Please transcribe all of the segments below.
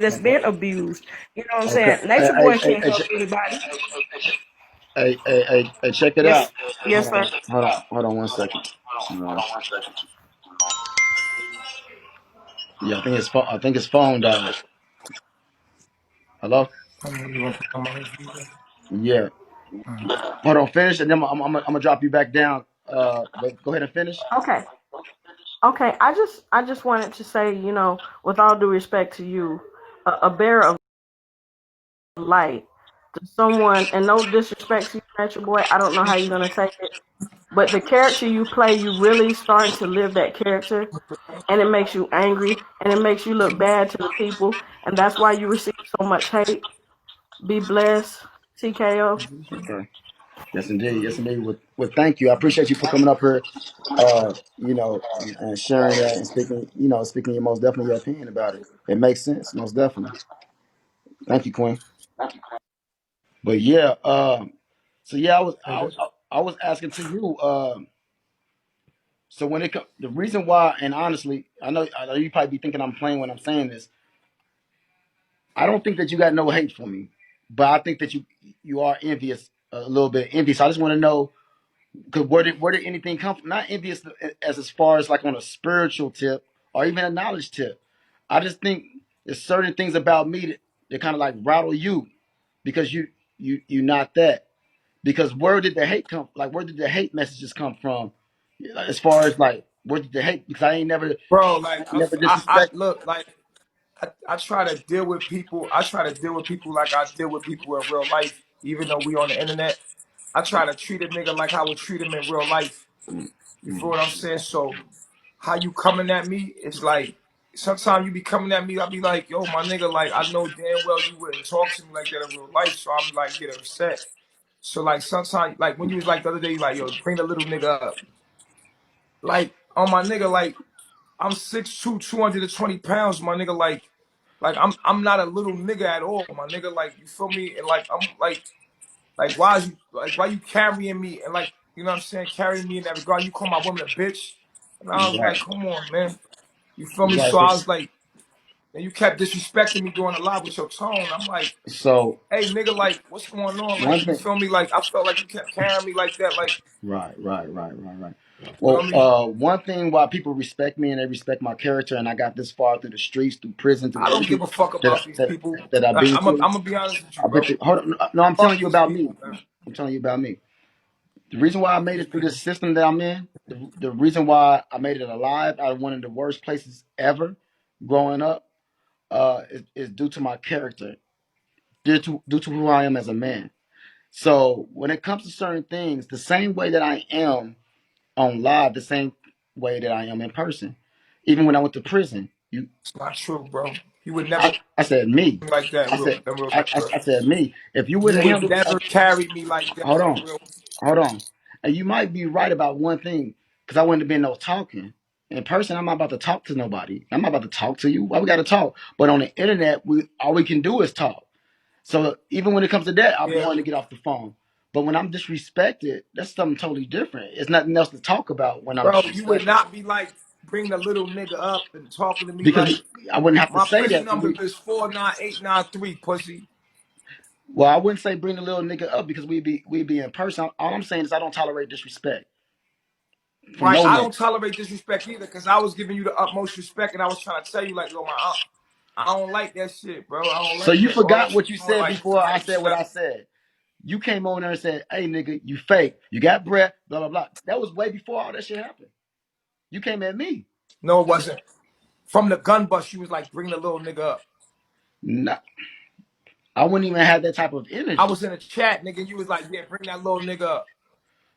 that's been abused. You know what I'm Okay. saying? Nature Boy can't help anybody. Check it Yes, out. yes, sir. Hold on 1 second. Yeah, I think his phone died. Hello? You want to put on my video? Yeah. Hold on, finish, and then I'm gonna drop you back down. But go ahead and finish. Okay. Okay, I just wanted to say, with all due respect to you, a bearer of light to someone, and no disrespect to you, Nature Boy. I don't know how you're gonna take it, but the character you play, you really starting to live that character, and it makes you angry, and it makes you look bad to the people, and that's why you receive so much hate. Be blessed, TKO. Okay. Yes, indeed. Yes, indeed. Thank you. I appreciate you for coming up here. And sharing that and speaking your most definitely your opinion about it. It makes sense, most definitely. Thank you, Queen. But yeah, so yeah, Hey, this I was asking to you. So when it comes, the reason why, and honestly, I know you probably be thinking I'm playing when I'm saying this. I don't think that you got no hate for me, but I think that you are envious, a little bit envious. I just want to know, because where did anything come from? Not envious as far as like on a spiritual tip or even a knowledge tip. I just think there's certain things about me that kind of like rattle you because you not that. Because where did the hate come? Like where did the hate messages come from? As far as like where did the hate? Because I ain't bro, like never I disrespect. look like I try to deal with people. I try to deal with people like I deal with people in real life, even though we on the internet. I try to treat a nigga like I would treat him in real life. You feel what I'm saying? So how you coming at me? It's like sometimes you be coming at me. I be like, yo, my nigga, like I know damn well you wouldn't talk to me like that in real life. So I'm like get upset. So like sometimes like when you was like the other day, like yo, bring the little nigga up. Like on my nigga, like I'm 6'2", 220 pounds, my nigga. Like I'm not a little nigga at all, my nigga. Like you feel me? And like I'm like why you carrying me and like you know what I'm saying, carrying me in that regard. You call my woman a bitch, and I was like, Right, come on, man. You feel me? right. So I was like, and you kept disrespecting me during the live with your tone. I'm like, So hey nigga, like what's going on? Like one you thing. feel me? Like I felt like you kept carrying me like that. Like Right. you feel Well, me? one thing why people respect me and they respect my character, and I got this far through the streets, through prison, through I don't give everything a fuck that about these that people. that I've been I'm through. gonna be honest with you, I've been bro. through. Hold on, no, I'm telling Fuck you these about me. people, man. I'm telling you about me. The reason why I Fuck made these it through this people. system that I'm in, the reason why I made it alive out of one of the worst places ever, growing up, is due to my character, due to who I am as a man. So when it comes to certain things, the same way that I am on live, the same way that I am in person. Even when I went to prison, It's not true, bro. You would never I said me. like that I said in real life, bro. I said me. If you would You have would handled, never carry me like that hold in on, real. hold on, and you might be right about one thing because I wouldn't have been no talking. In person, I'm not about to talk to nobody. I'm not about to talk to you. Why we got to talk? But on the internet, we all we can do is talk. So even when it comes to that, I'll be Yeah, wanting to get off the phone. But when I'm disrespected, that's something totally different. It's nothing else to talk about when I'm bro. You would disrespected. not be like bring the little nigga up and talking to me Because like I wouldn't have to my say prison that. number is 49893, pussy. Well, I wouldn't say bring the little nigga up because we'd be in person. All I'm saying is I don't tolerate disrespect from Right? no I nigga. don't tolerate disrespect either, cause I was giving you the utmost respect, and I was trying to tell you like, yo, I don't like that shit, bro. I don't So like you that. All that forgot shit what you you doing, said like before I type said shit. what I said. You came on there and said, "Hey, nigga, you fake. You got breath." Blah blah blah. That was way before all that shit happened. You came at me. No, it wasn't. From the gun bus, she was like, bring the little nigga up. Nah, I wouldn't even have that type of I energy. was in a chat, nigga. And you was like, yeah, bring that little nigga up.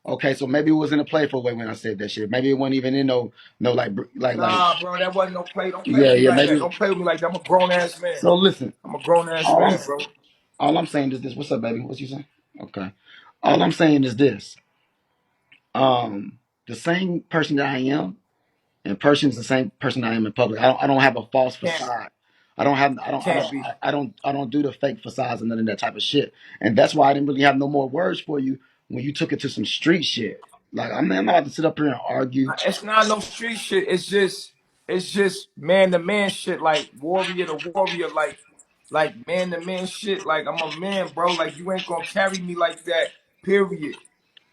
Okay, so maybe it was in a playful way when I said that shit. Maybe it wasn't even in no like Nah, bro, that wasn't no play. Don't play yeah with me yeah like that. maybe. Don't play with me like that. I'm a grown ass man. So listen, I'm a grown ass all I'm man, bro. all I'm saying is this. What's up, baby? What you saying? Okay. All I'm saying is this. The same person that I am in person is the same person I am in public. I don't have a false Can't facade. I don't have can't be. I don't do the fake facades and none of that type of shit. And that's why I didn't really have no more words for you when you took it to some street shit. Like I'm not about to sit up here and argue. It's not no street shit. It's just man to man shit, like warrior to warrior. Like like man to man shit. Like I'm a man, bro. Like you ain't gonna carry me like that. Period.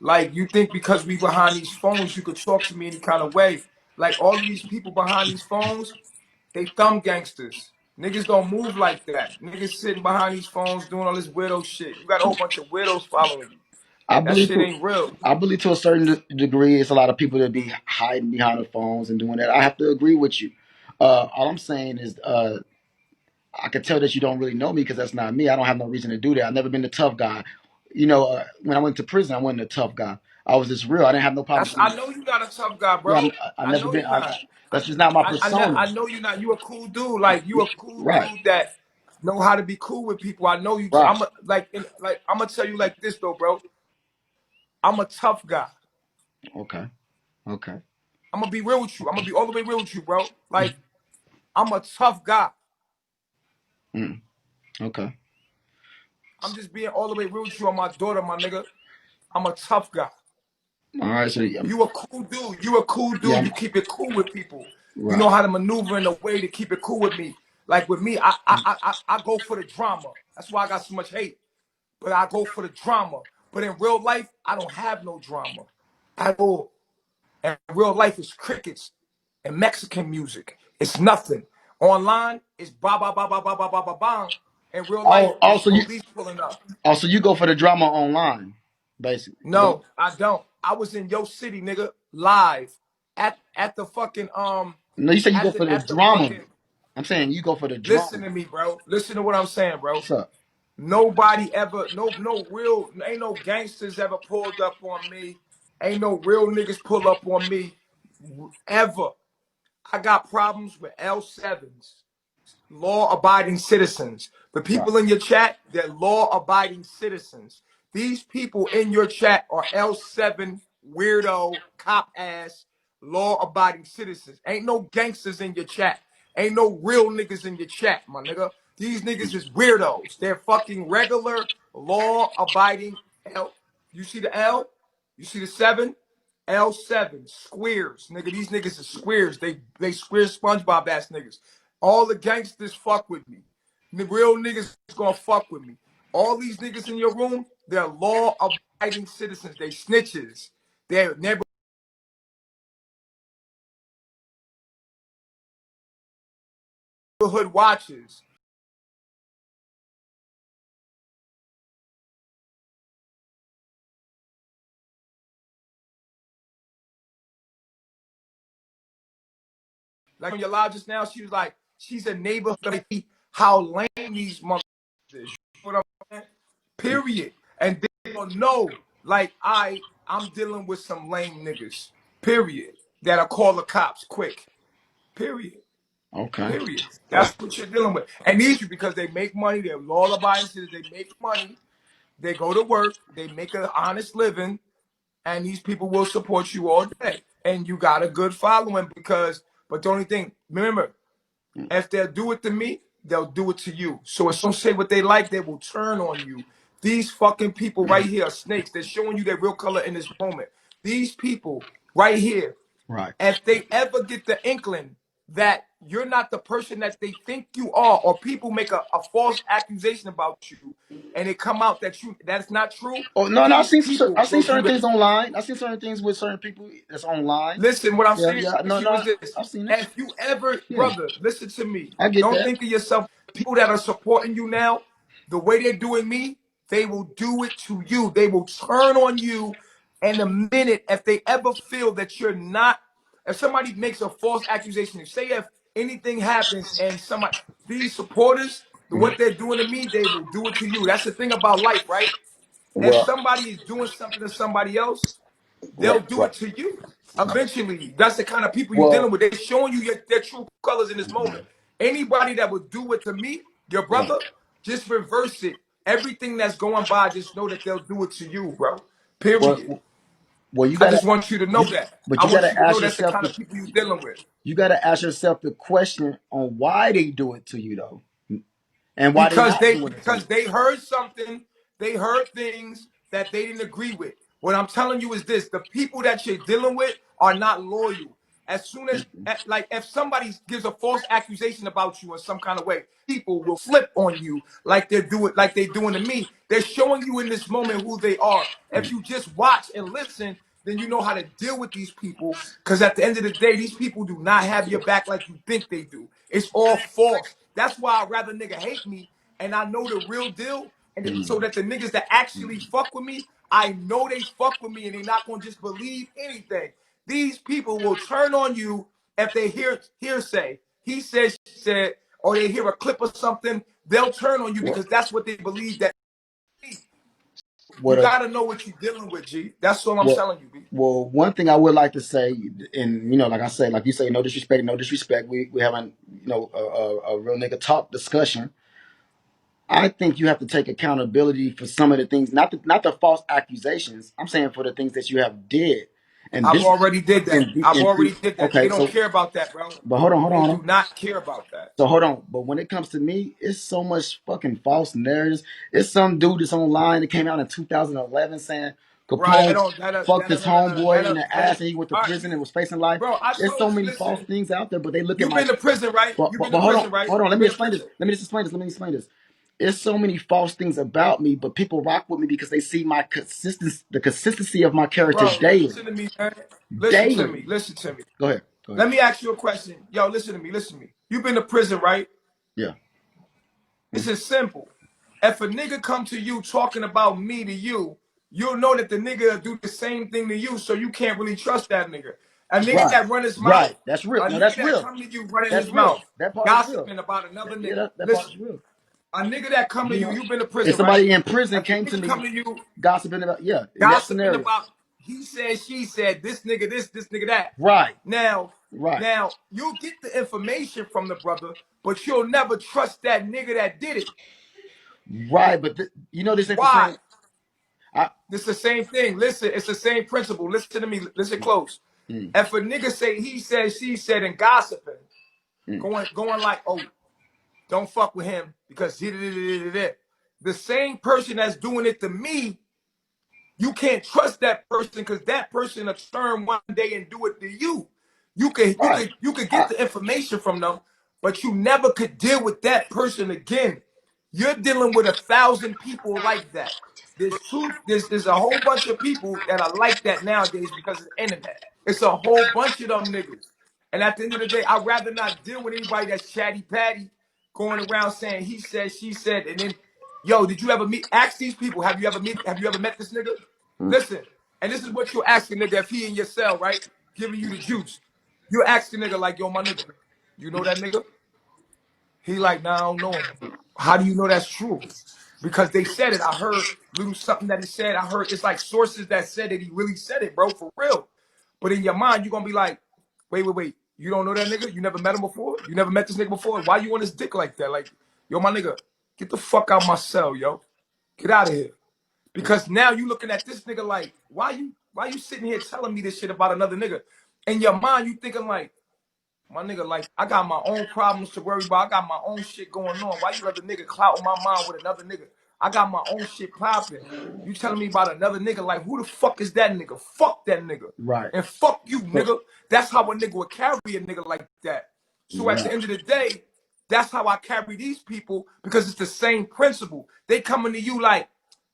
Like you think because we behind these phones, you could talk to me any kind of way. Like all of these people behind these phones, they thumb gangsters. Niggas don't move like that. Niggas sitting behind these phones doing all this weirdo shit. You got a whole bunch of weirdos following you. I That believe shit to ain't real. I believe to a certain degree, it's a lot of people that be hiding behind the phones and doing that. I have to agree with you. All I'm saying is, I can tell that you don't really know me because that's not me. I don't have no reason to do that. I've never been the tough guy. When I went to prison, I wasn't a tough guy. I was just real. I didn't have no problem That's being. I know you're not a tough guy, Yeah, bro. I I never know been. you're not. That's just not my I persona. know you're not. You a cool dude. Like you a cool Right, dude that know how to be cool with people. I know you. right. I'm gonna tell you like this though, bro. I'm a tough guy. Okay, okay, I'm gonna be real with you. I'm gonna be all the way real with you, bro. Like I'm a tough guy. mm, okay. I'm just being all the way real with you on my daughter, my nigga. I'm a tough guy. All right. So You a cool dude. You a cool yeah, dude. You keep it cool with people. You know right. how to maneuver in a way to keep it cool with me. Like with me, I go for the drama. That's why I got so much hate. But I go for the drama. But in real life, I don't have no drama at all. And real life is crickets and Mexican music. It's nothing. Online, it's ba ba ba ba ba ba ba ba bang. In real life, Oh, it's also you police pulling up. also you go for the drama online, basically. You don't. No, I don't. I was in your city, nigga, live at the fucking No, you said you go for the at the drama. fucking. I'm saying you go for the Listen drama. to me, bro. Listen to what I'm saying, bro. What's up? Nobody ever, no real, ain't no gangsters ever pulled up on me. Ain't no real niggas pull up on me ever. I got problems with L7s, law-abiding citizens. The Right, people in your chat, they're law-abiding citizens. These people in your chat are L7 weirdo, cop-ass, law-abiding citizens. Ain't no gangsters in your chat. Ain't no real niggas in your chat, my nigga. These niggas is weirdos. They're fucking regular, law-abiding L. You see the L? You see the 7? L7 squares, nigga. These niggas are squares. They square SpongeBob ass niggas. All the gangsters fuck with me. The real niggas is gonna fuck with me. All these niggas in your room, they're law-abiding citizens. They snitches. They're neighborhood watchers. Like on your live just now, she was like, she's a neighborhood. How lame these motherfuckers is. You know what I'm saying? Period. And they don't know, like I'm dealing with some lame niggas. Period. That'll call the cops quick. Period. okay. Period. That's what you're dealing with. And these you because they make money, they're law abiding citizens, they make money, they go to work, they make an honest living, and these people will support you all day. And you got a good following but the only thing, remember, if they'll do it to me, they'll do it to you. So if some say what they like, they will turn on you. These fucking people right here are snakes. They're showing you their real color in this moment. These people right here, Right. if they ever get the inkling that you're not the person that they think you are, or people make a false accusation about you, and it come out that that's not true, Oh no, no. these people I've seen will do certain that. things online. I've seen certain things with certain people that's online. Listen, what I'm Yeah, saying yeah. No, to you is no. this. I've seen it. If you ever, Yeah, brother, listen to me. I get Don't that. think of yourself. People that are supporting you now, the way they're doing me, they will do it to you. They will turn on you in a minute if they ever feel that you're not. If somebody makes a false accusation, say if anything happens and these supporters, what they're doing to me, they will do it to you. That's the thing about life, right? If Well, somebody is doing something to somebody else, they'll right, do right. it to you. Eventually, that's the kind of people you're dealing Well, with. They're showing you their true colors in this moment. Anybody that would do it to me, your right. brother, just reverse it. Everything that's going by, just know that they'll do it to you, bro. Period. Well, well. You I gotta, just want you to know you, that. but I you want gotta you to know ask that's the yourself kind of people you're dealing with. you gotta ask yourself the question on why they do it to you though, and why they because not they doing it to because you. they heard something, they heard things that they didn't agree with. What I'm telling you is this: the people that you're dealing with are not loyal. As soon as, like, if somebody gives a false accusation about you in some kind of way, people will flip on you like they doing to me. They're showing you in this moment who they are. If you just watch and listen, then you know how to deal with these people. Because at the end of the day, these people do not have your back like you think they do. It's all false. That's why I'd rather nigga hate me and I know the real deal. So that the niggas that actually fuck with me, I know they fuck with me and they not gonna just believe anything. These people will turn on you if they hear hearsay. He said, she said, or they hear a clip of something, they'll turn on you What? because that's what they believe that. You What? gotta know what you're dealing with, G. That's all I'm Well, telling you, B. well, one thing I would like to say, and like I say, like you say, no disrespect, no disrespect. We having a real nigga talk discussion. I think you have to take accountability for some of the things, not the false accusations. I'm saying for the things that you have did, and I've this already did that. I've already did that. They okay. don't So, care about that, bro. but hold on, They do not care about that. So hold on, but when it comes to me, it's so much fucking false narratives. It's some dude that's online that came out in 2011 saying Right? I Capone don't. fucked his homeboy in the ass and he went to All right, prison and was facing life. bro. I There's so told you. many false Listen, things out there, but they look at you've my. been to prison, right? You've been to But prison, right? hold on. Let You've me been to explain this. prison. Let me just explain this. There's so many false things about me, but people rock with me because they see the consistency of my character Bro, daily, listen to me, man. Listen to me. daily. Listen to me. Go ahead. Go ahead. Let me ask you a question. Yo, listen to me. Listen to me. You've been to prison, right? Yeah. This is simple. If a nigga come to you talking about me to you, you'll know that the nigga will do the same thing to you, so you can't really trust that nigga. A nigga Right. that run his mouth, Right. That's real. a No, nigga that's that real. come to you running That's his real. mouth, That part is real. gossiping about another Yeah, nigga. that part Listen, is real. a nigga that come to You you, know, you've been to if prison, right? somebody in prison If a came to nigga me come to you gossiping about, yeah, in that gossiping scenario, about he said, she said, this nigga this nigga that. right, Now, right, now you'll get the information from the brother, but you'll never trust that nigga that did it. right. But this ain't the Why? same. I, It's the same thing. Listen, it's the same principle. Listen to me. Listen close. mm, If a nigga say he said, she said, and gossiping, mm, going like, oh, don't fuck with him because he did it. The same person that's doing it to me, you can't trust that person because that person will turn one day and do it to you. right. You could I, get the information from them, but you never could deal with that person again. You're dealing with 1,000 people like that. There's a whole bunch of people that are like that nowadays because of the internet. It's a whole bunch of them niggas. And at the end of the day, I'd rather not deal with anybody that's chatty patty going around saying he said, she said, and then, yo, did you ever meet? Ask these people, have you ever met this nigga? mm, Listen, and this is what you're asking nigga if he in your cell, right? Giving you the juice. You ask the nigga like, yo, my nigga, you know that nigga? He like, nah, I don't know him. How do you know that's true? Because they said it. I heard little something that he said. I heard it's like sources that said that he really said it, bro, for real. But in your mind, you're gonna be like, wait. You don't know that nigga? You never met him before? You never met this nigga before? Why you on his dick like that? Like, yo, my nigga, get the fuck out my cell, yo. Get out of here. Because now you looking at this nigga like, why you sitting here telling me this shit about another nigga? In your mind, you thinking like, my nigga, like, I got my own problems to worry about. I got my own shit going on. Why you let the nigga clout my mind with another nigga? I got my own shit popping. You telling me about another nigga? Like, who the fuck is that nigga? Fuck that nigga. right. And fuck you, So, nigga. That's how a nigga would carry a nigga like that. So at the right, end of the day, that's how I carry these people because it's the same principle. They coming to you like,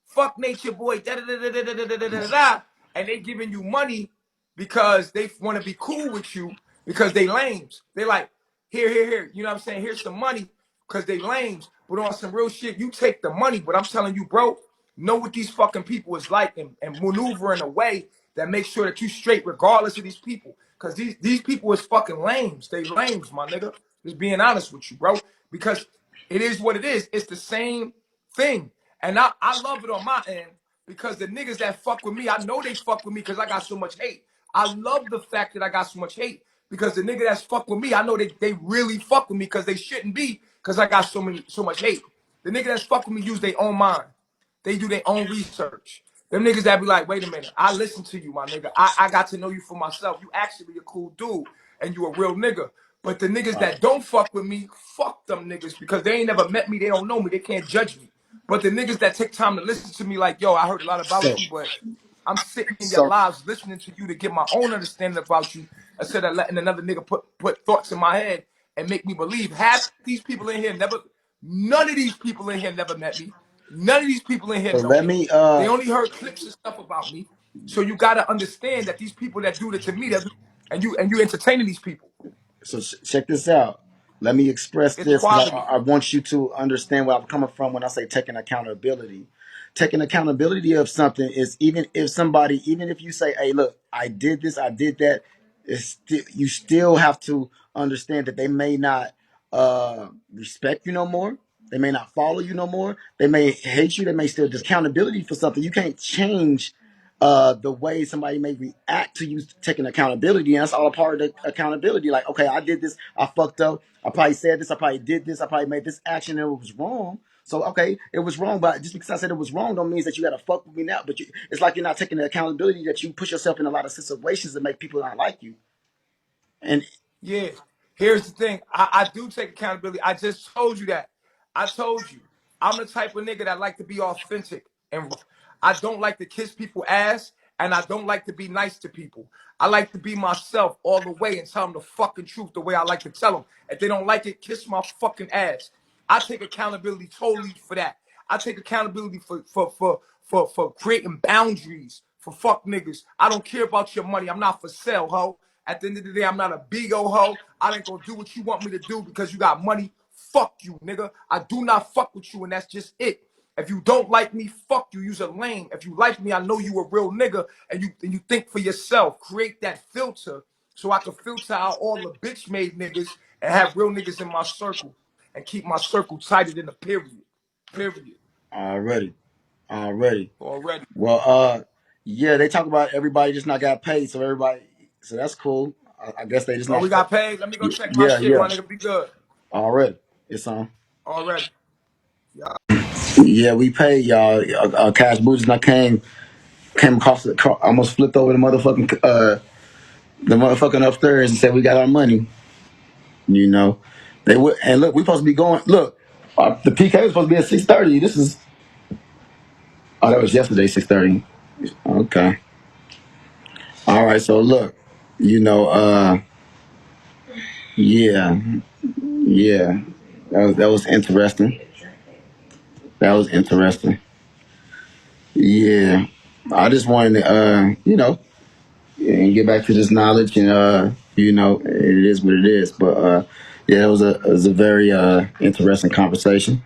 fuck Nature Boy, da da da da da da da da da da, and they giving you money because they want to be cool with you because they lames. They like, here. You know what I'm saying? Here's some money because they lames. But on some real shit, you take the money. But I'm telling you, bro, know what these fucking people is like and maneuver in a way that makes sure that you straight regardless of these people. Because these people is fucking lames. They lames, my nigga. Just being honest with you, bro. Because it is what it is. It's the same thing. And I love it on my end because the niggas that fuck with me, I know they fuck with me because I got so much hate. I love the fact that I got so much hate because the nigga that's fuck with me, I know they really fuck with me because they shouldn't be because I got so much hate. The nigga that's fuck with me use their own mind. They do their own research. Them niggas that be like, wait a minute, I listen to you, my nigga. I got to know you for myself. You actually a cool dude and you a real nigga. But the niggas right. that don't fuck with me, fuck them niggas because they ain't never met me. They don't know me. They can't judge me. But the niggas that take time to listen to me like, yo, I heard a lot So, about you, but I'm sitting in your so, lives listening to you to get my own understanding about you. instead of letting another nigga put thoughts in my head and make me believe. Half these people in here none of these people in here never met me. None of these people in here So know let me. me They only heard clips and stuff about me. So you gotta understand that these people that do that to me, and you entertaining these people. So check this out. Let me express It's this because quality. I want you to understand where I'm coming from when I say taking accountability. Taking accountability of something is even if somebody, even if you say, "Hey, look, I did this, I did that," you still have to understand that they may not respect you no more. They may not follow you no more. They may hate you. They may still accountability for something. You can't change the way somebody may react to you taking accountability, and that's all a part of the accountability. Like, okay, I did this, I fucked up, I probably said this, I probably did this, I probably made this action and it was wrong. So okay, it was wrong, but just because I said it was wrong don't mean that you gotta fuck with me now. But it's like you're not taking the accountability that you put yourself in a lot of situations that make people not like you. And Yeah. Here's the thing. I do take accountability. I just told you that. I told you. I'm the type of nigga that like to be authentic. And I don't like to kiss people ass. And I don't like to be nice to people. I like to be myself all the way and tell them the fucking truth the way I like to tell them. If they don't like it, kiss my fucking ass. I take accountability totally for that. I take accountability for creating boundaries for fuck niggas. I don't care about your money. I'm not for sale, ho. At the end of the day, I'm not a big old hoe. I ain't gonna do what you want me to do because you got money. Fuck you, nigga. I do not fuck with you, and that's just it. If you don't like me, fuck you. You's a lame. If you like me, I know you a real nigga, and you think for yourself. Create that filter so I can filter out all the bitch made niggas and have real niggas in my circle and keep my circle tighter than a period. Period. already. Already. Well, yeah, they talk about everybody just not got paid, so everybody, so that's cool. I guess they just Oh, not. we got paid. Let me go check my Yeah, shit, yeah, my nigga. Be good. already. It's on. Already. Yeah. Yeah, we paid y'all. Cash Boots and I came across the car, almost flipped over the motherfucking upstairs and said we got our money. You know, they would and look, we supposed to be going. Look, the PK was supposed to be at 6:30. This is that was yesterday 6:30. Okay, all right. So look, you know, yeah, yeah, that was interesting. That was interesting. Yeah, I just wanted to, and get back to this knowledge and it is what it is, but yeah, it was a very interesting conversation,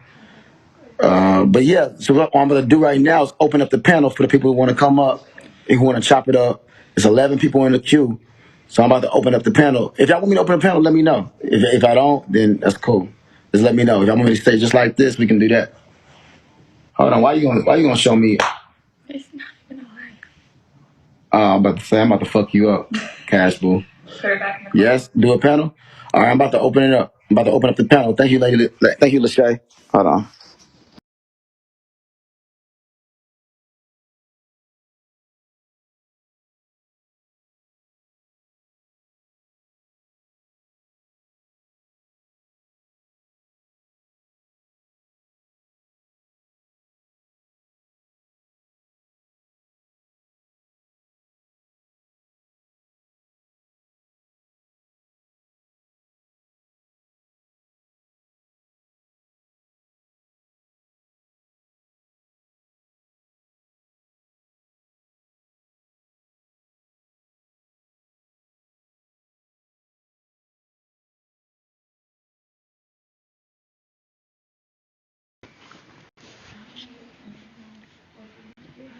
but yeah, so what I'm going to do right now is open up the panel for the people who want to come up and who want to chop it up. There's 11 people in the queue, so I'm about to open up the panel. If y'all want me to open the panel, let me know. If I don't, then that's cool. Just let me know. If y'all want me to stay just like this, we can do that. Hold on, why you gonna show me? I'm about to say I'm about to fuck you up, Cash Boo. Yes, do a panel. All right, I'm about to open it up. I'm about to open up the panel. Thank you, lady. Thank you, Lachey. Hold on.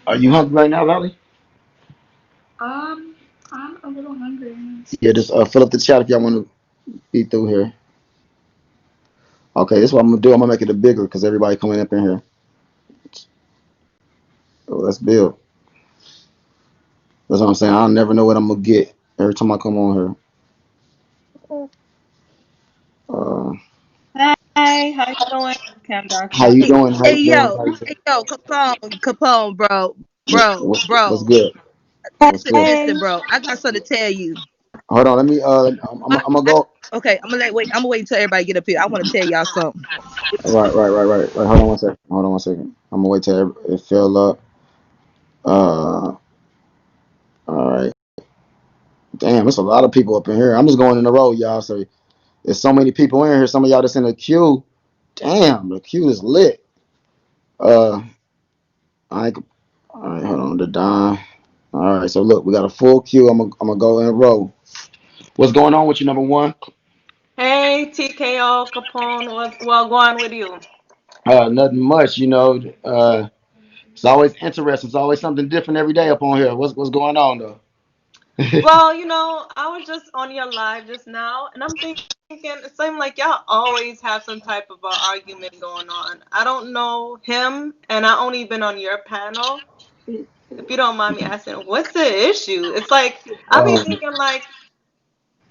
Are you hungry right now, Valley? I'm a little hungry. Yeah, just fill up the chat if y'all want to be through here. Okay, this is what I'm gonna do. I'm gonna make it a bigger because everybody coming up in here. So let's build. That's what I'm saying. I'll never know what I'm gonna get every time I come on here. Uh, Hi, how you doing? Okay, I'm dark. how you Hey, doing? How hey, you doing? yo, hey, yo, Capone, What's bro. good? What's good? Listen, bro, I got something to tell you. Hold on. Let me. I'm gonna I, go. okay, I'm gonna wait until everybody get up here. I want to tell y'all something. Right. Hold on one second. I'm gonna wait till it fill up. All right. Damn, it's a lot of people up in here. I'm just going in the road, y'all. So there's so many people in here. Some of y'all that's in the queue. Damn, the queue is lit. Uh, I ain't, all right, hold on, the Don. All right, so look, we got a full queue. I'm gonna go in a row. What's going on with you, number one? Hey, TKO Capone, what's well going with you? Nothing much, you know. It's always interesting. It's always something different every day up on here. What's going on though? Well, I was just on your live just now, and I'm thinking it seems like y'all always have some type of argument going on. I don't know him, and I only been on your panel. If you don't mind me asking, what's the issue? It's like I be um, thinking like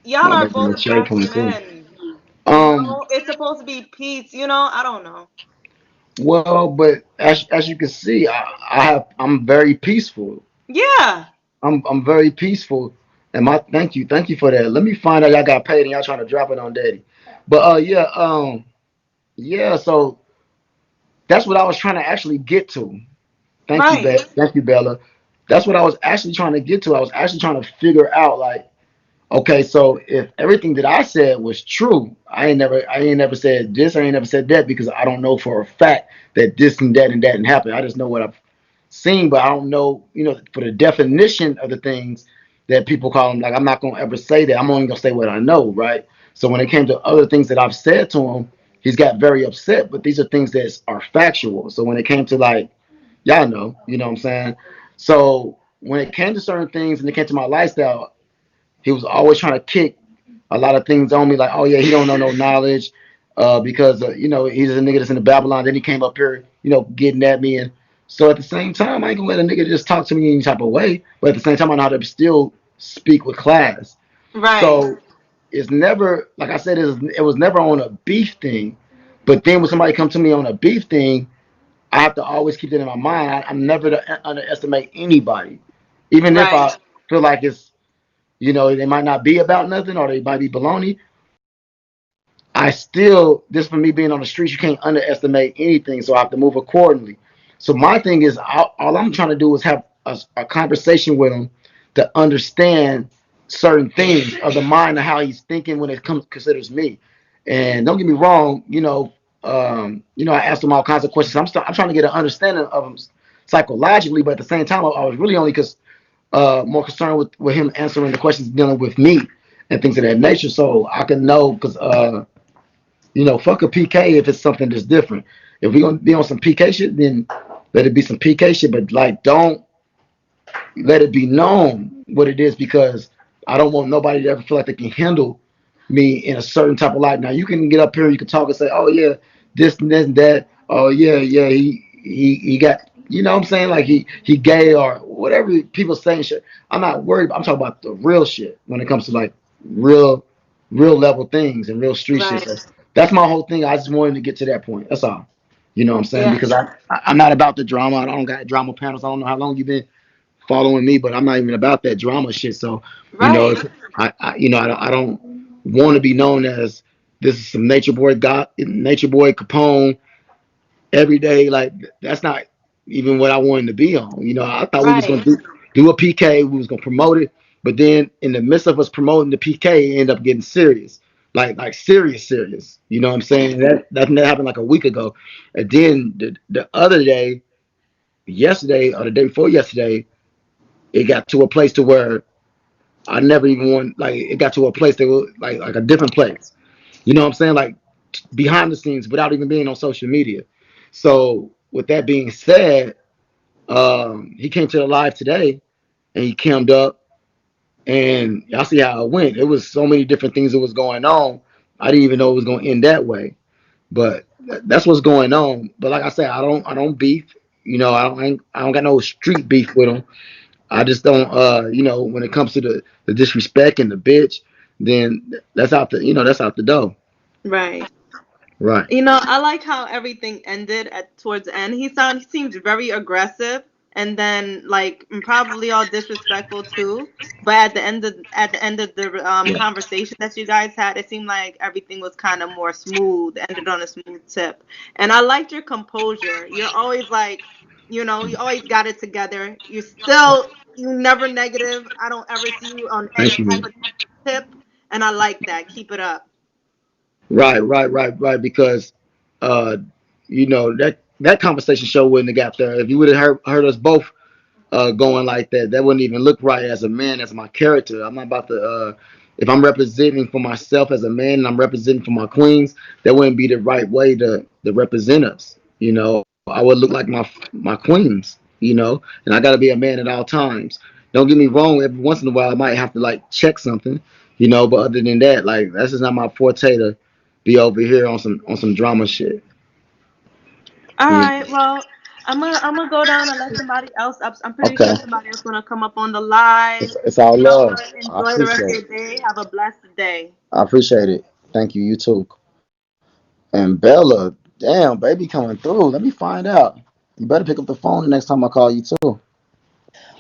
y'all my are baby both Shay black coming through. men. Um, It's supposed to be peace. I don't know. well, but as you can see, I'm very peaceful. Yeah, I'm very peaceful. And my thank you for that. Let me find out y'all got paid and y'all trying to drop it on Daddy. But yeah, yeah. So that's what I was trying to actually get to. right, Thank you, Bella. That's what I was actually trying to get to. I was actually trying to figure out like, okay, so if everything that I said was true, I ain't never said this, I ain't never said that because I don't know for a fact that this and that and happened. I just know what I've seen, but I don't know, for the definition of the things that people call them. Like I'm not gonna ever say that. I'm only gonna say what I know, right? So when it came to other things that I've said to him, he's got very upset. But these are things that are factual. So when it came to like, y'all know, you know what I'm saying? So when it came to certain things and it came to my lifestyle, he was always trying to kick a lot of things on me, like, oh yeah, he don't know no knowledge, because he's a nigga that's in the Babylon. Then he came up here, getting at me, and so at the same time, I ain't gonna let a nigga just talk to me any type of way. But at the same time, I know how to still speak with class. right, So it's never, like I said, it was never on a beef thing. But then when somebody come to me on a beef thing, I have to always keep that in my mind. I'm never to underestimate anybody, even if right, I feel like they might not be about nothing or they might be baloney. I still, this for me being on the streets, you can't underestimate anything. So I have to move accordingly. So my thing is, all I'm trying to do is have a conversation with him to understand certain things of the mind of how he's thinking when it comes considers me. And don't get me wrong, I asked him all kinds of questions. I'm trying to get an understanding of him psychologically, but at the same time, I was really only because more concerned with him answering the questions dealing with me and things of that nature, so I can know because fuck a PK if it's something that's different. If we're gonna be on some PK shit, then let it be some PK shit, but like don't let it be known what it is because I don't want nobody to ever feel like they can handle me in a certain type of light. Now you can get up here, you can talk and say, oh yeah, this and this and that. Oh yeah, yeah, he got, what I'm saying, like he gay or whatever people saying shit. I'm not worried. I'm talking about the real shit when it comes to like real, real level things and real street shit. right. So that's my whole thing. I just wanted to get to that point. That's all. You know what I'm saying? Yeah, Because I'm not about the drama. I don't got drama panels. I don't know how long you've been following me, but I'm not even about that drama shit. So, right, if I don't want to be known as this is some nature boy Capone every day. Like that's not even what I wanted to be on. I thought we was gonna right, do a PK, we was gonna promote it, but then in the midst of us promoting the PK, it ended up getting serious. Like serious, serious. You know what I'm saying? That happened like a week ago. And then the other day, yesterday or the day before yesterday, it got to a place to where I never even want like it got to a place that was like a different place. You know what I'm saying? Like behind the scenes without even being on social media. So with that being said, he came to the live today and he came up and y'all see how it went. It was so many different things that was going on. I didn't even know it was going to end that way. But that's what's going on. But like I said, I don't beef. I don't got no street beef with him. I just don't when it comes to the disrespect and the bitch, then that's out the door. right. Right. I like how everything ended at towards the end. He seemed very aggressive and then like probably all disrespectful too. But at the end of the Yeah. conversation that you guys had, it seemed like everything was kind of more smooth, ended on a smooth tip. And I liked your composure. You're always like, you always got it together. You're still You never negative. I don't ever see you on any Thank you, type man. of tip, and I like that. Keep it up. Right. Because, uh, that conversation show wouldn't have got there if you would have heard us both going like that. That wouldn't even look right as a man, as my character. I'm not about to. If I'm representing for myself as a man and I'm representing for my queens, that wouldn't be the right way to represent us. I would look like my queens. And I got to be a man at all times. Don't get me wrong. Every once in a while, I might have to like check something. But other than that, like that's just not my forte to be over here on some drama shit. All You right. Well, I'm gonna go down and let somebody else up. I'm pretty Okay, sure somebody else gonna come up on the live. it's all You know love. what? I Enjoy the rest of appreciate your it. day. Have a blessed day. I appreciate it. Thank you. You too. And Bella, damn, baby coming through. Let me find out. You better pick up the phone the next time I call you too. What's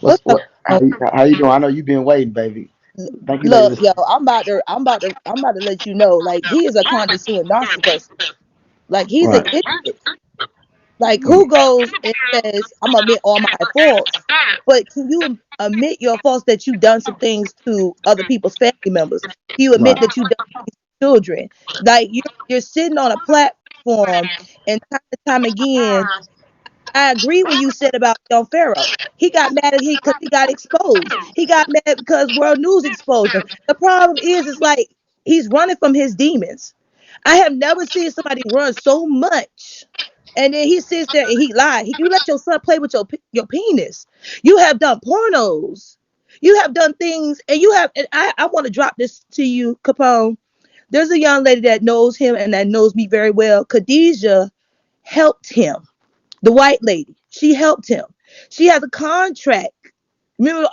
What's up? what? How you doing? I know you've been waiting, baby. Thank you, lady. Look, yo, I'm about to let you know. Like he is a condescending narcissist. Like he's an Right. idiot. Like who goes and says, "I'm gonna admit all my faults," but can you admit your faults that you done some things to other people's family members? Can you admit Right. that you done children? Like you're sitting on a platform, and time and time again, I agree when you said about Young Pharaoh. He got mad at he because he got exposed. He got mad because World News exposed him. The problem is like he's running from his demons. I have never seen somebody run so much. And then he sits there and he lied. You let your son play with your penis. You have done pornos. You have done things, and you have. And I want to drop this to you, Capone. There's a young lady that knows him and that knows me very well. Khadijah helped him, the white lady. She helped him. She has a contract. Remember,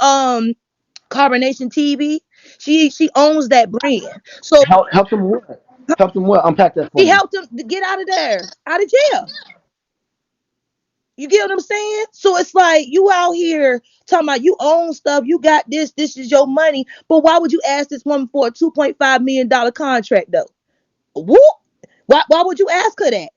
Carbonation TV. She owns that brand. So Help them what? Help them what? Unpack that for she me. helped him to get out of there, out of jail. You get what I'm saying? So it's like you out here talking about you own stuff, you got this, this is your money. But why would you ask this woman for a $2.5 million contract though? Whoop. Why would you ask her that?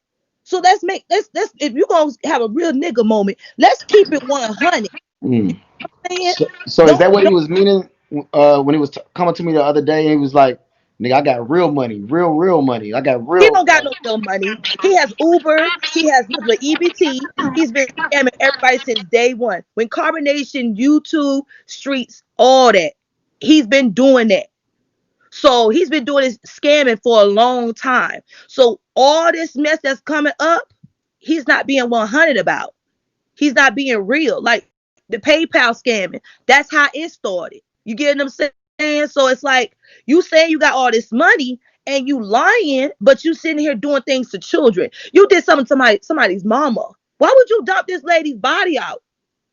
So let's if you're gonna have a real nigga moment, let's keep it 100. You Mm. know what I'm saying? So is Don't that what he don't was meaning when he was coming to me the other day? And he was like, "Nigga, I got real money, real money. I got he real don't got like." no real money. He has Uber, he has with EBT, he's been scamming everybody since day one. When Carbonation, YouTube, streets, all that. He's been doing that. So he's been doing this scamming for a long time. So all this mess that's coming up, he's not being 100 about. He's not being real. Like the PayPal scamming, that's how it started. You get what I'm saying? So it's like you saying you got all this money and you lying, but you sitting here doing things to children. You did something to somebody's mama. Why would you dump this lady's body out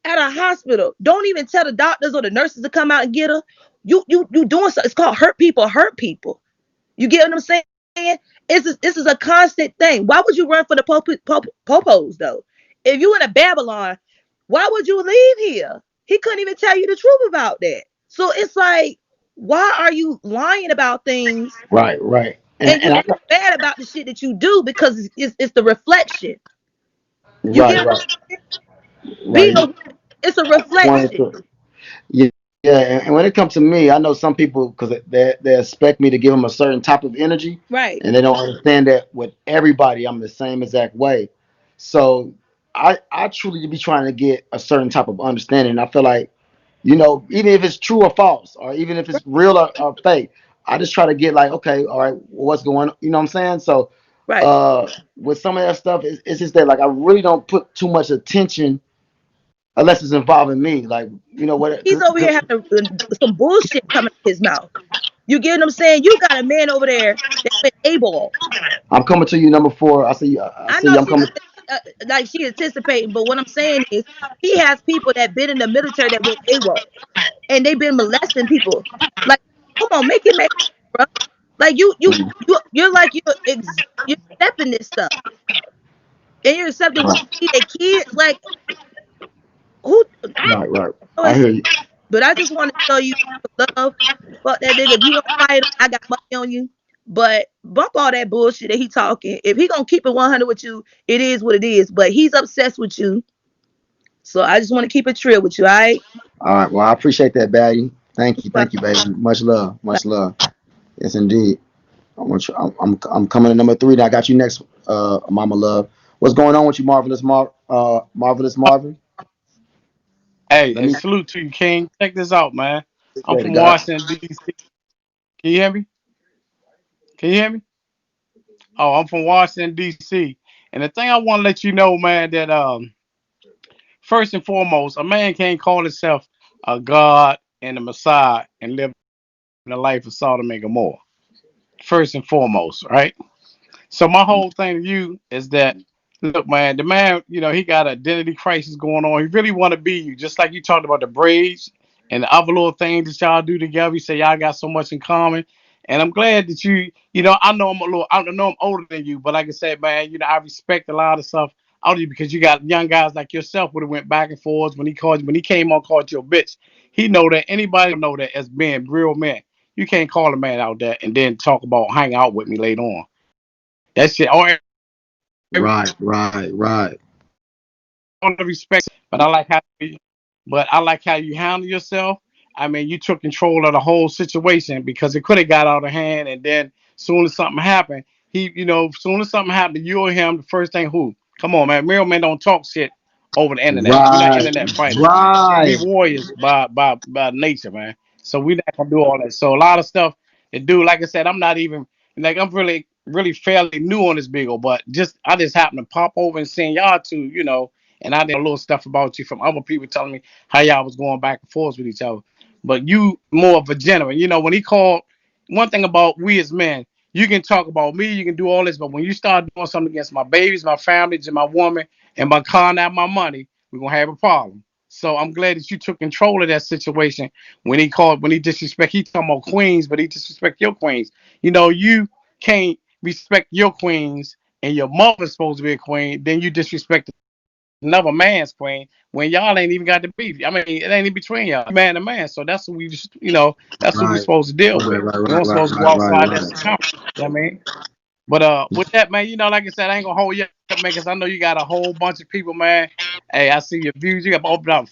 at a hospital? Don't even tell the doctors or the nurses to come out and get her. You doing something. It's called hurt people. You get what I'm saying? This is a constant thing. Why would you run for the popos though? If you in a Babylon, why would you leave here? He couldn't even tell you the truth about that. So it's like, why are you lying about things Right. And and you and I feel bad about the shit that you do because it's the reflection. You right, get what right, I'm saying? right. Being a woman, it's a Wanted reflection. to, yeah, yeah. And when it comes to me, I know some people because they expect me to give them a certain type of energy, Right. and they don't understand that with everybody, I'm the same exact way. So I truly be trying to get a certain type of understanding. I feel like even if it's true or false, or even if it's real or fake, I just try to get like, okay, all right, what's going on? You know what I'm saying? So, Right. uh, with some of that stuff, it's just that like I really don't put too much attention unless it's involving me. Like, what? He's over here having some bullshit coming out his mouth. You get what I'm saying? You got a man over there that went AWOL. I'm coming to you, number four. I I see know you. I'm she coming. like she anticipating, but what I'm saying is he has people that been in the military that went AWOL and they've been molesting people. Like, come on, make it make sense, bro. Like you're like you're accepting this stuff and you're accepting women see their kids. Like who? Right. Oh, I it's, hear you. but I just want to show you some love. Fuck that nigga. If you gonna fight him, I got money on you. But bump all that bullshit that he talking. If he gonna keep it 100 with you, it is what it is. But he's obsessed with you. So I just want to keep it real with you, all right? All right. Well, I appreciate that, Baddie. Thank you, baby. Much love, much love. Yes, indeed. I'm coming to number 3. Now I got you next, Mama Love. What's going on with you, Marvelous Marvin? Hey, Let and me salute to you, King. Check this out, man. I'm say to from God. Washington, D.C. Can you hear me? Can you hear me? Oh, I'm from Washington, D.C. And the thing I want to let you know, man, that first and foremost, a man can't call himself a God and a Messiah and live the life of Sodom and Gomorrah. First and foremost, right? So my whole thing to you is that look, man, the man, he got an identity crisis going on. He really want to be you, just like you talked about the braids and the other little things that y'all do together. You say y'all got so much in common, and I'm glad that I know I know I'm older than you, but like I said, man, I respect a lot of stuff out of you because you got young guys like yourself would have went back and forth when he came on called you a bitch. He know that anybody know that as being real man. You can't call a man out there and then talk about hang out with me later on. That shit. Right. All the respect, but I like how you handle yourself. I mean, you took control of the whole situation because it could have got out of hand, and then soon as something happened, soon as something happened, you or him, the first thing, who? Come on, man. Real men don't talk shit over the internet. We're not Right. internet fighters. We Right. warriors by nature, man. So we're not gonna do all that. So a lot of stuff to do, like I said, I'm not even like I'm really, really fairly new on this big old, but I just happened to pop over and seen y'all two, and I did a little stuff about you from other people telling me how y'all was going back and forth with each other. But you more of a gentleman. When he called, one thing about we as men, you can talk about me, you can do all this, but when you start doing something against my babies, my families, and my woman, and my car and my money, we're gonna have a problem. So I'm glad that you took control of that situation when he disrespect, he talking about queens, but he disrespect your queens. You can't respect your queens and your mother's supposed to be a queen, then you disrespect another man's queen when y'all ain't even got the beef. I mean, it ain't even between y'all, man to man. So that's what that's what we Right. supposed to deal with. We don't supposed to go outside that Right. circumference. You know what I mean? But with that, man, like I said, I ain't gonna hold you up, man, because I know you got a whole bunch of people, man. Hey, I see your views. You got opened up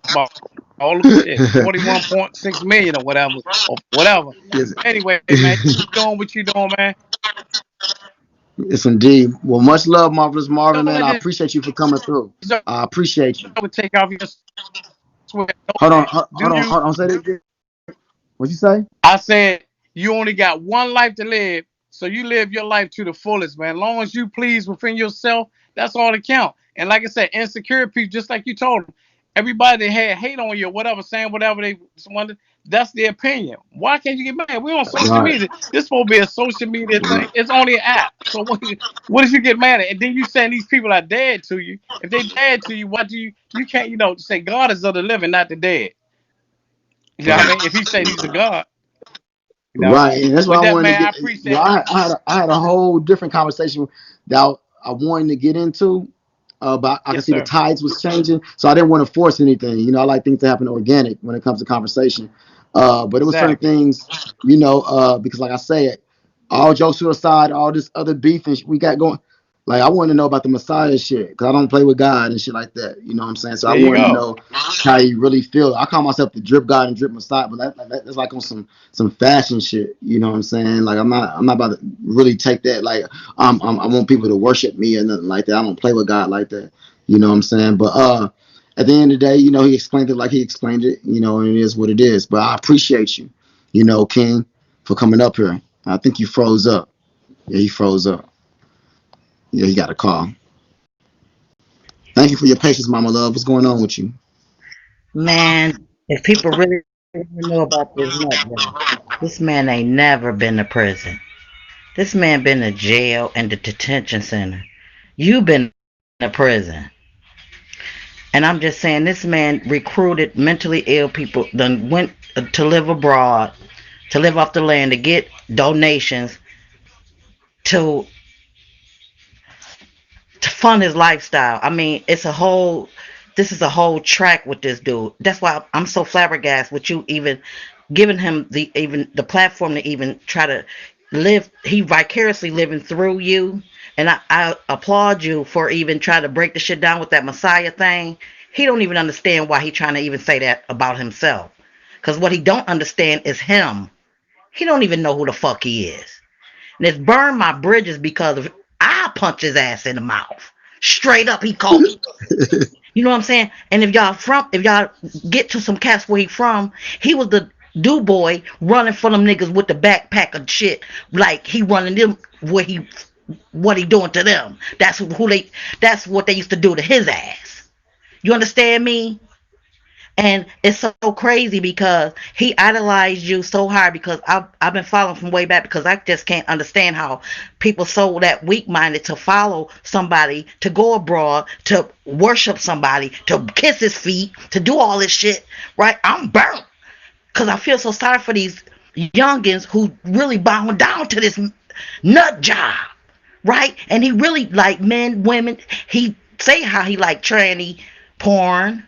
about all of shit, 41.6 million or whatever. Yes. Anyway, man, keep doing what you doing, man. Yes, indeed. Well, much love, Marvelous Marvin, man. Don't I let appreciate you for coming through. this I appreciate you. take off your sweat. Hold on, hold Do on, you? hold on. Say that again. What you say? I said you only got one life to live, so you live your life to the fullest, man. As long as you please within yourself, that's all that count. And like I said, insecure people, just like you told them, everybody that had hate on you or whatever, saying whatever they wanted, that's their opinion. Why can't you get mad? We're on social Right. media. This supposed to be a social media thing. It's only an app. So what if you get mad at? And then you saying these people are dead to you. If they dead to you, what do you can't say God is of the living, not the dead. You know what I Right. mean? If he said he's a God. You know, Right, and that's why with I that wanted man, to I get. appreciate Well, I had a whole different conversation that I wanted to get into, but I could yes, see the sir. tides was changing, so I didn't want to force anything. I like things to happen organic when it comes to conversation. But it was certain Exactly. things, because like I said, all jokes to the side, all this other beef and we got going. Like I wanted to know about the Messiah shit because I don't play with God and shit like that. You know what I'm saying? So I There you wanted to go. know how you really feel. I call myself the drip God and drip Messiah, but that's like on some fashion shit. You know what I'm saying? Like I'm not about to really take that. Like I want people to worship me or nothing like that. I don't play with God like that. You know what I'm saying? But at the end of the day, he explained it like he explained it. And it is what it is. But I appreciate you, King, for coming up here. I think you froze up. Yeah, he froze up. Yeah, he got a call. Thank you for your patience, Mama Love. What's going on with you? Man, if people really know about this nut job, this man ain't never been to prison. This man been to jail and the detention center. You been to prison. And I'm just saying this man recruited mentally ill people, then went to live abroad, to live off the land, to get donations to to fund his lifestyle. I mean, this is a whole track with this dude. That's why I'm so flabbergasted with you even giving him the platform to even try to live. He vicariously living through you, and I applaud you for even trying to break the shit down with that Messiah thing. He don't even understand why he trying to even say that about himself. Because what he don't understand is him. He don't even know who the fuck he is. And it's burned my bridges because of I punch his ass in the mouth. Straight up, he called me. You know what I'm saying? And if y'all get to some cats where he from, he was the do boy running for them niggas with the backpack of shit. Like he running them what he doing to them. That's what they used to do to his ass. You understand me? And it's so crazy because he idolized you so hard because I've been following from way back because I just can't understand how people so that weak-minded to follow somebody, to go abroad, to worship somebody, to kiss his feet, to do all this shit, right? I'm burnt because I feel so sorry for these youngins who really bowing down to this nut job, right? And he really like men, women. He say how he like tranny porn,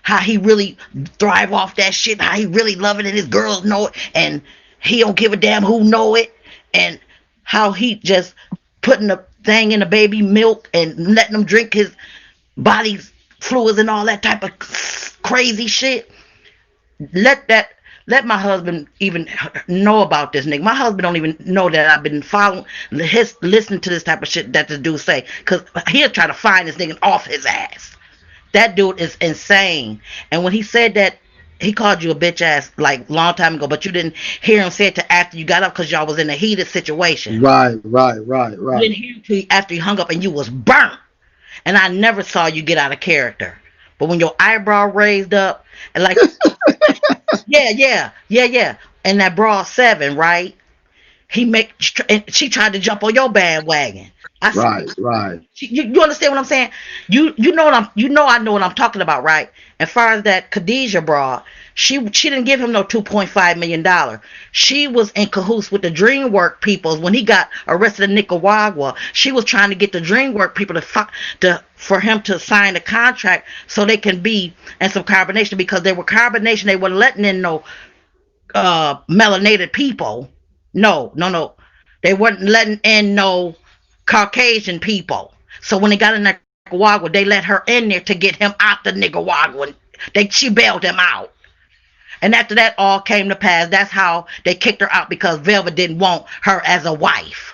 how he really thrive off that shit, how he really love it and his girls know it, and he don't give a damn who know it, and how he just putting the thing in the baby milk and letting them drink his body's fluids and all that type of crazy shit. Let my husband even know about this nigga. My husband don't even know that I've been following listening to this type of shit that this dude say, because he'll try to find this nigga off his ass. That dude is insane. And when he said that, he called you a bitch ass like long time ago, but you didn't hear him say it till after you got up because y'all was in a heated situation. Right. You didn't hear it till after you hung up and you was burnt. And I never saw you get out of character. But when your eyebrow raised up and like, yeah. And that bra 7, right? She tried to jump on your bandwagon. I said, Right. you understand what I'm saying? You know I know what I'm talking about, right? As far as that Khadijah broad, she didn't give him no $2.5 million. She was in cahoots with the DreamWorks people when he got arrested in Nicaragua. She was trying to get the DreamWorks people for him to sign a contract so they can be in some carbonation, because they were carbonation. They weren't letting in no melanated people. No. They weren't letting in no Caucasian people. So when they got in Nicaragua, they let her in there to get him out the Nicaragua. She bailed him out. And after that all came to pass, that's how they kicked her out, because Velvet didn't want her as a wife.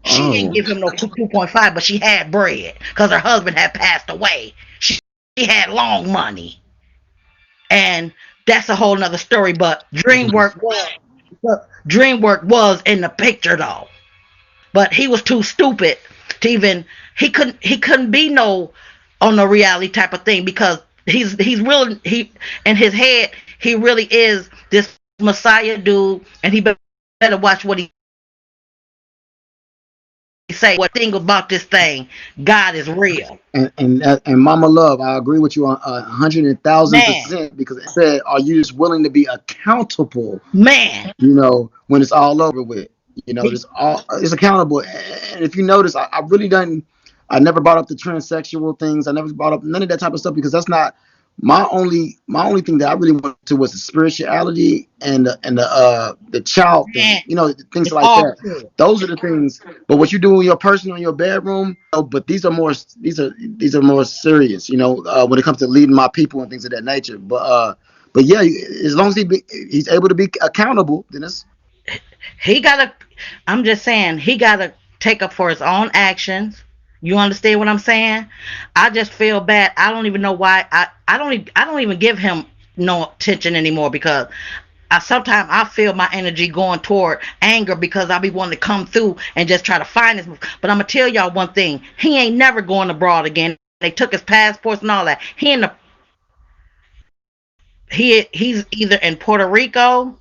She didn't give him no 2.5, but she had bread because her husband had passed away. She had long money. And that's a whole nother story. But DreamWorks was in the picture though. But he was too stupid to even he couldn't be no on the reality type of thing, because he's really in his head he really is this Messiah dude, and he better watch what he say. What thing about this thing? God is real. And Mama Love, I agree with you on 100,000%, because it said, "Are you just willing to be accountable?" Man, When it's all over with, it's accountable. And if you notice, I really done. I never brought up the transsexual things. I never brought up none of that type of stuff, because that's not my only thing that I really went to was the spirituality and the child thing. man, Things it's like all that. true. Those are the things. But what you do in your personal, in your bedroom, but these are more serious. When it comes to leading my people and things of that nature. But yeah, as long as he's able to be accountable, then it's He gotta. I'm just saying he gotta take up for his own actions. You understand what I'm saying? I just feel bad. I don't even know why. I don't even give him no attention anymore, because sometimes I feel my energy going toward anger, because I be wanting to come through and just try to find this. But I'm gonna tell y'all one thing: he ain't never going abroad again. They took his passports and all that. He's either in Puerto Rico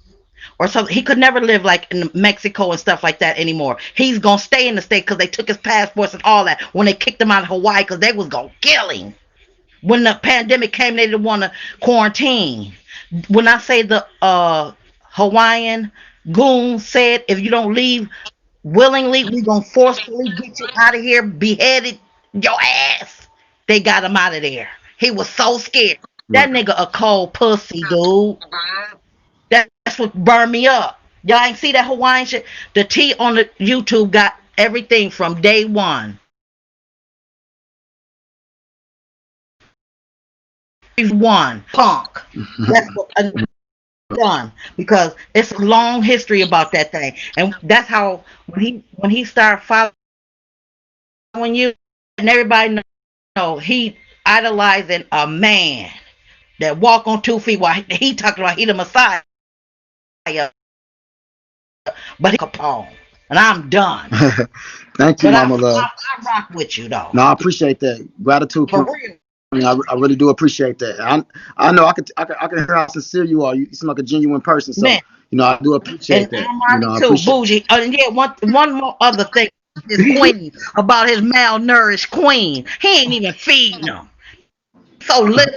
or something. He could never live like in Mexico and stuff like that anymore. He's gonna stay in the state because they took his passports and all that when they kicked him out of Hawaii, because they was gonna kill him. When the pandemic came, they didn't want to quarantine. When I say the Hawaiian goon said, if you don't leave willingly, we gonna forcefully get you out of here, beheaded your ass. They got him out of there. He was so scared. That nigga a cold pussy, dude. That's what burned me up. Y'all ain't see that Hawaiian shit? The T on the YouTube got everything from day one. One punk. That's what I'm done because it's a long history about that thing, and that's how when he started following you, and everybody know he idolizing a man that walk on 2 feet while he talking about he the Messiah, but he Capone. And I'm done. Thank you, But Mama Love. I rock with you though. No, I appreciate that. Gratitude, For King. real. I really do appreciate that. I know I can hear how sincere you are. You seem like a genuine person. So, Man. I do appreciate And that. Armani I too, appreciate bougie. And yeah, one more other thing. His queen about his malnourished queen. He ain't even feeding them. So little.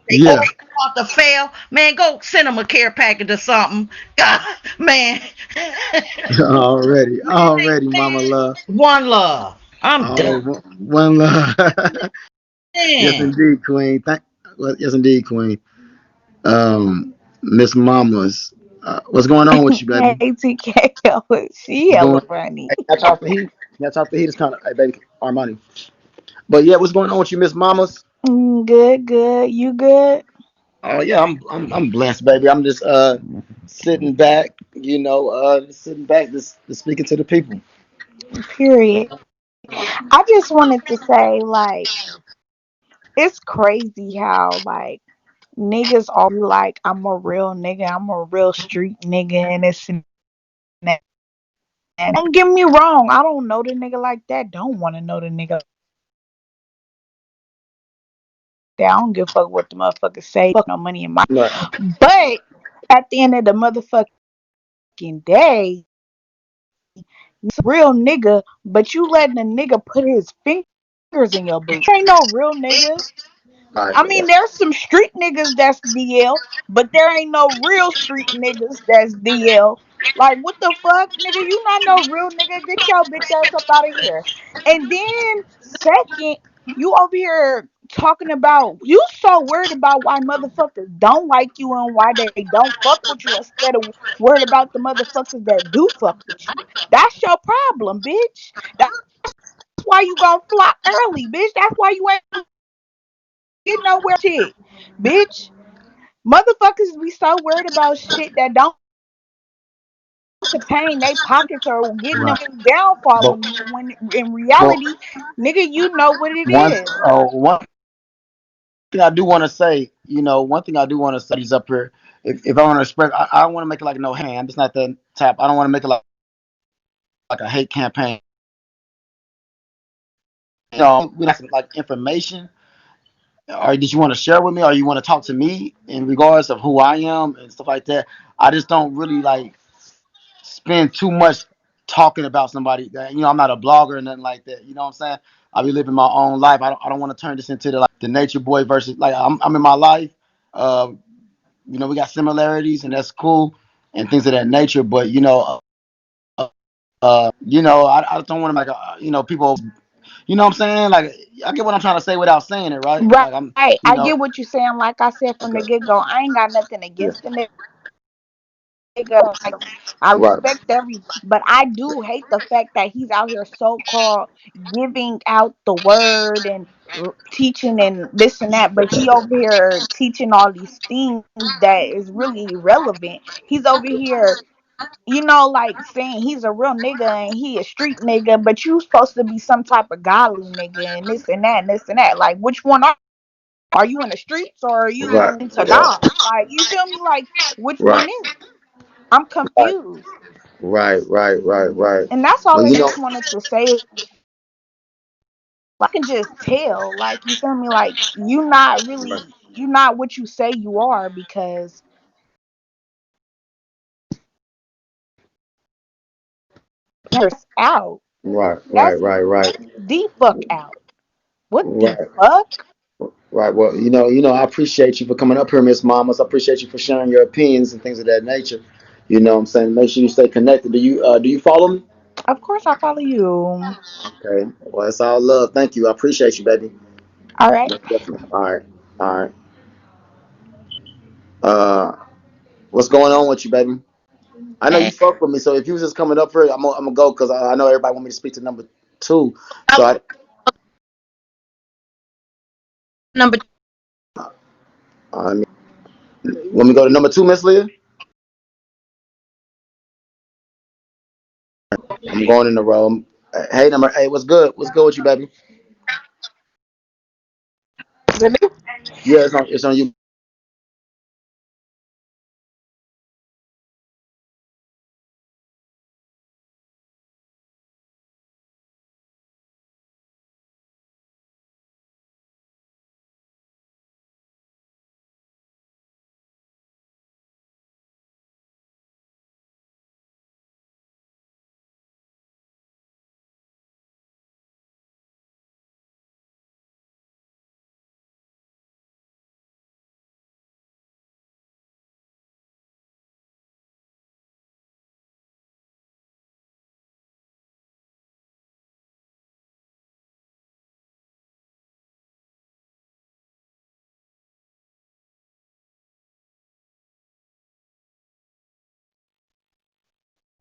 They Yeah. always about to fail. Man, go send him a care package or something. God, man. Already, Mama Love. One love. I'm done. One love. Yes, Man. indeed, Queen. Yes, indeed, Queen. Miss Mamas, what's going on with you, Hey, baby? TKO, she What's hella going? funny. Hey, catch off the heat. Catch off the heat is kind of, hey, baby, Armani. But yeah, what's going on with you, Miss Mamas? Good, good. You good? Oh yeah, I'm blessed, baby. I'm just sitting back, sitting back, just speaking to the people. Period. I just wanted to say, like, it's crazy how, like, niggas all be like, I'm a real nigga, I'm a real street nigga, and it's and that. And don't get me wrong, I don't know the nigga like that. Don't want to know the nigga that. I don't give a fuck what the motherfucker say. Fuck no money in my. Right, But at the end of the motherfucking day, it's a real nigga, but you letting a nigga put his fingers in your booty. Ain't no real nigga. right, I mean, there's some street niggas that's DL, but there ain't no real street niggas that's DL. Like, what the fuck, nigga? You not no real nigga. Get your bitch ass up out of here. And then, second, you over here talking about, you so worried about why motherfuckers don't like you and why they don't fuck with you instead of worried about the motherfuckers that do fuck with you. That's your problem, bitch. That's why you gonna flop early, bitch. That's why you ain't get nowhere shit, bitch. Motherfuckers be so worried about shit that don't contain their pockets or getting them right. downfall But when in well, reality, nigga, you know what it one is. one thing I do want to say, one thing I do want to say is up here. If I want to express, I don't want to make it like no hand. I'm just not that type. I don't want to make it like a hate campaign. We got some like information, or did you want to share with me, or you want to talk to me in regards of who I am and stuff like that? I just don't really like spend too much talking about somebody that I'm not a blogger or nothing like that. You know what I'm saying? I be living my own life. I don't want to turn this into the nature boy versus like I'm in my life. Uh, we got similarities and that's cool and things of that nature. But I don't want to like people. You know what I'm saying? Like I get what I'm trying to say without saying it, right? Right. Like I'm, I get what you're saying. Like I said from okay, the get go, I ain't got nothing yeah, against the nigga. Like, I right, respect but I do hate the fact that he's out here so called giving out the word and teaching and this and that, but he over here teaching all these things that is really irrelevant. He's over here, like saying he's a real nigga and he a street nigga, but you supposed to be some type of godly nigga and this and that and this and that. Like, which one are you in the streets or are right, you into right, God? Like, you feel me? Like, which one right, is it? I'm right, confused. right. And that's all Well, I just wanted to say. I can just tell, like, you feel me? Like, you not what you say you are because you're out. That's right, the fuck out. What the right. fuck? Right. Well, I appreciate you for coming up here, Miss Mamas. I appreciate you for sharing your opinions and things of that nature. You know what I'm saying? Make sure you stay connected. Do you follow me? Of course I follow you. Okay. Well, it's all love. Thank you. I appreciate you, baby. All right. Most definitely. All right. All right. Uh, what's going on with you, baby? I know you fuck with me, so if you was just coming up here, I'm gonna go because I know everybody want me to speak to number two. So Number I mean, when we go to number 2, Miss Leah, I'm going in the row. Hey, number 8, what's good? What's good with you, baby? Is it me? Yeah, it's on you.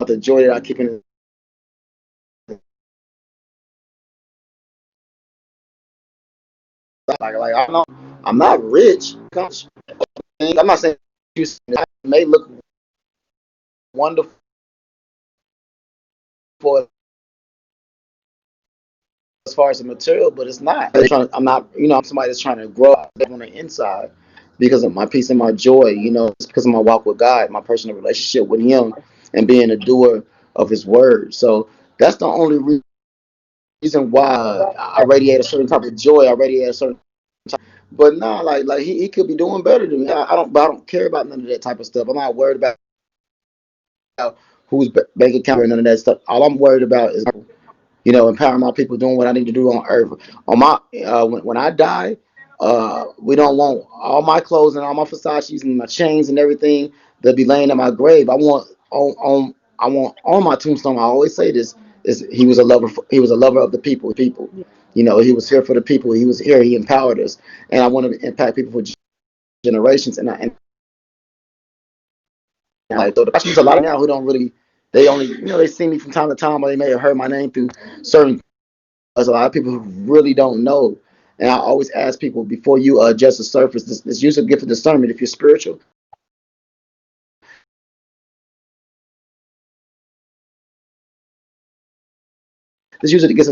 The joy that I keep in like I don't know, I'm not rich. I'm not saying you may look wonderful as far as the material, but it's not. I'm not, I'm somebody that's trying to grow on the inside because of my peace and my joy, it's because of my walk with God, my personal relationship with Him, and being a doer of His word. So that's the only reason why I radiate a certain type of joy. I radiate a certain, but nah, like he could be doing better than me. I don't care about none of that type of stuff. I'm not worried about whose bank account or none of that stuff. All I'm worried about is empowering my people, doing what I need to do on earth. On my when I die, we don't want all my clothes and all my Versace's and my chains and everything to be laying in my grave. I want on my tombstone. I always say this: is he was a lover. He was a lover of the people. People, Yeah. he was here for the people. He was here. He empowered us, and I want to impact people for generations. And like so, there's a lot of now who don't really. They only, they see me from time to time, or they may have heard my name through certain. There's a lot of people who really don't know. And I always ask people before you adjust the surface, this use a gift of discernment. If you're spiritual, this usually gets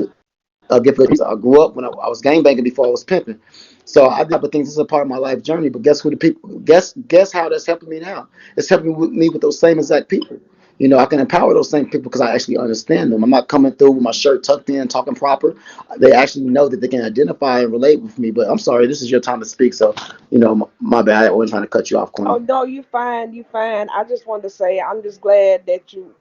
a gift of. I grew up when I was gang banging before I was pimping. So I did other things. This is a part of my life journey. But guess who the people? Guess how that's helping me now? It's helping me with those same exact people. I can empower those same people because I actually understand them. I'm not coming through with my shirt tucked in, talking proper. They actually know that they can identify and relate with me. But I'm sorry, this is your time to speak. So, my bad. I wasn't trying to cut you off, Oh Queen. no, you fine, you fine. I just wanted to say I'm just glad that you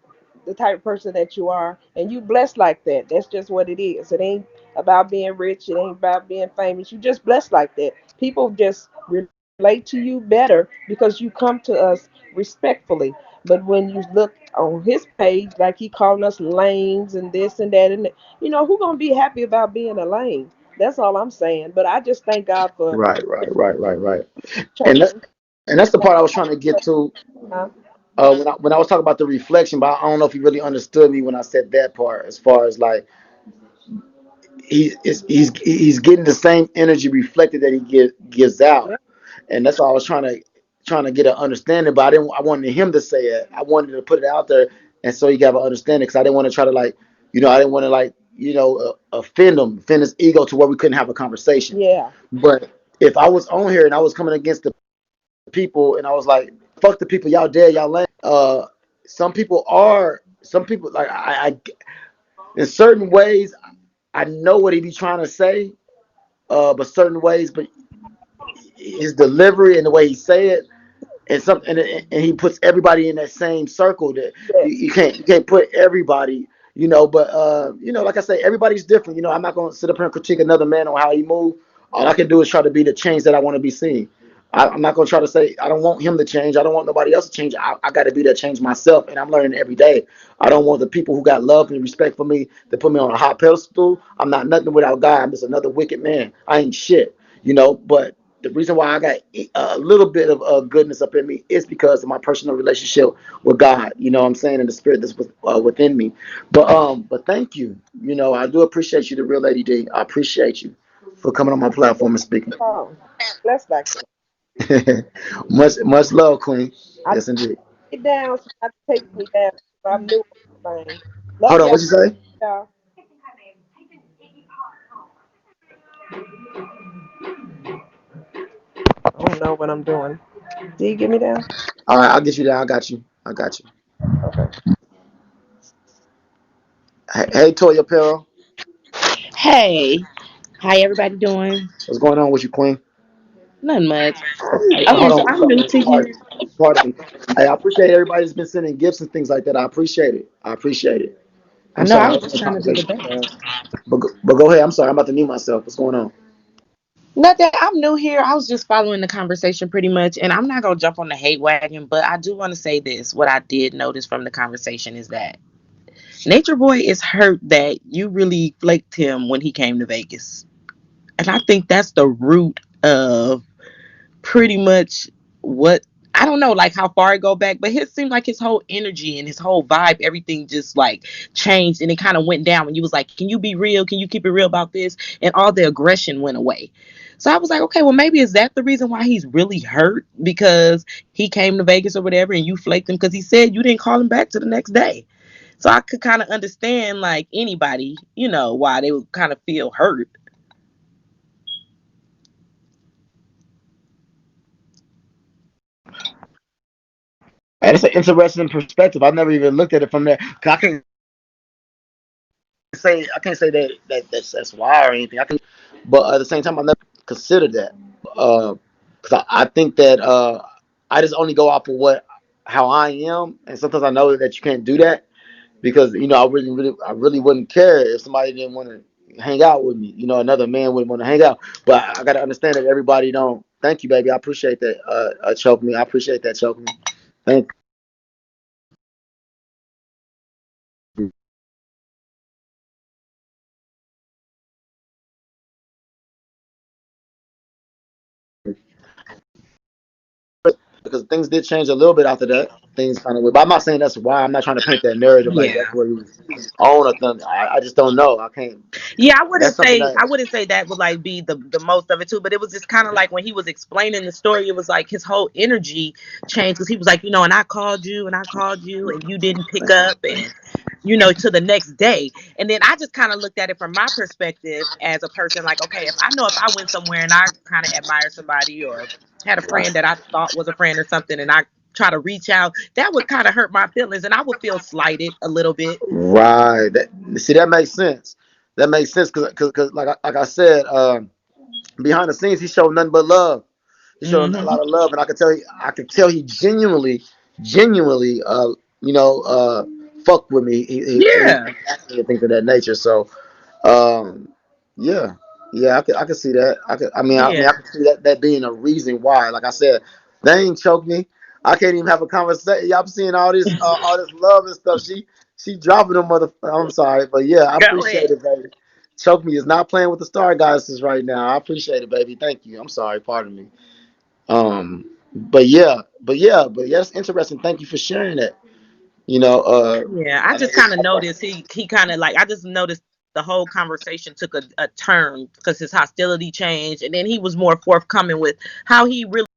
the type of person that you are and you blessed like that. That's just what it is. It ain't about being rich, it ain't about being famous. You just blessed like that. People just relate to you better because you come to us respectfully. But when you look on his page, like he calling us lanes and this and that, and who gonna be happy about being a lane? That's all I'm saying. But I just thank God for Right, right, right, right, right. And that, change. and that's the part I was trying to get to Huh? when I was talking about the reflection. But I don't know if you really understood me when I said that part. As far as like he's getting the same energy reflected that he gives out, and that's why I was trying to get an understanding. But I wanted him to say it. I wanted to put it out there, and so you got an understanding because I didn't want to try to like, I didn't want to like, offend his ego to where we couldn't have a conversation. Yeah. But if I was on here and I was coming against the people and I was like, fuck the people, y'all dead, y'all lame. Some people like I in certain ways I know what he be trying to say, but certain ways, but his delivery and the way he say it, and he puts everybody in that same circle. That Yes. you can't put everybody, But like I say, everybody's different. I'm not gonna sit up here and critique another man on how he move. All I can do is try to be the change that I want to be seen. I'm not gonna try to say I don't want him to change. I don't want nobody else to change. I got to be that change myself, and I'm learning every day. I don't want the people who got love and respect for me to put me on a hot pedestal. I'm not nothing without God. I'm just another wicked man. I ain't shit, But the reason why I got a little bit of goodness up in me is because of my personal relationship with God. You know what I'm saying, and the spirit that's within me. But thank you. I do appreciate you, the real Lady D. I appreciate you for coming on my platform and speaking. Oh, blessed like that. Much love, Queen. I Yes, indeed. it down. She not to take me down. But I'm new on the thing. Love Hold on, y'all. what you say? Y'all. I don't know what I'm doing. Do you get me down? All right, I'll get you down. I got you. I got you. Okay. Hey, Toya Perro. Hey, how everybody doing? What's going on with you, Queen? Not much. Hey, Okay, hold so on. I'm new to here. Pardon me. Hey, I appreciate everybody that's been sending gifts and things like that. I appreciate it. I appreciate it. I I'm know I sorry. I was was in just a trying to do the conversation. best. But go ahead. I'm sorry. I'm about to mute myself. What's going on? Nothing. I'm new here. I was just following the conversation pretty much, and I'm not gonna jump on the hate wagon, but I do want to say this. What I did notice from the conversation is that Nature Boy is hurt that you really flaked him when he came to Vegas, and I think that's the root of pretty much what I don't know, like how far it go back, but it seemed like his whole energy and his whole vibe, everything just like changed and it kind of went down when you was like, can you be real? Can you keep it real about this? And all the aggression went away. So I was like, okay, well, maybe is that the reason why he's really hurt because he came to Vegas or whatever and you flaked him because he said you didn't call him back to the next day. So I could kind of understand like anybody, why they would kind of feel hurt. And it's an interesting perspective. I've never even looked at it from there. 'Cause I can't say that's why or anything. But at the same time, I never considered that. Because I think that I just only go off of how I am, and sometimes I know that you can't do that because I really wouldn't care if somebody didn't want to hang out with me. Another man wouldn't want to hang out. But I got to understand that everybody don't. Thank you, baby. I appreciate that. Choke me. I appreciate that. Choke me. Thank you. Because things did change a little bit after that. Things kind of, but I'm not saying that's why. I'm not trying to paint that narrative like Yeah. that's what he was on or something. I just don't know. I can't. Yeah, I wouldn't That's something say that I wouldn't say that would like be the most of it too, but it was just kind of like when he was explaining the story, it was like his whole energy changed because he was like, and I called you and you didn't pick up and to the next day. And then I just kind of looked at it from my perspective as a person like, okay, if I went somewhere and I kind of admire somebody or had a friend that I thought was a friend or something and I try to reach out, that would kind of hurt my feelings and I would feel slighted a little bit. right. See, that makes sense. That makes sense because like I said, behind the scenes, he showed nothing but love. He showed a Hmm. lot of love, and I could tell he genuinely, fucked with me. He Yeah. asked me and things of that nature. So, um, yeah, yeah, I could see that. I Yeah. could see that being a reason why. Like I said, they ain't choked me. I can't even have a conversation. Y'all seeing all this love and stuff. She dropping them mother. I'm sorry, but yeah, I Go appreciate ahead. it, baby. Choke me is not playing with the star goddesses right now. I appreciate it, baby. Thank you. I'm sorry. Pardon me. But yeah, it's interesting. Thank you for sharing that. You know, uh, Yeah, I I know just kind of noticed he kind of like I just noticed the whole conversation took a turn because his hostility changed, and then he was more forthcoming with how he really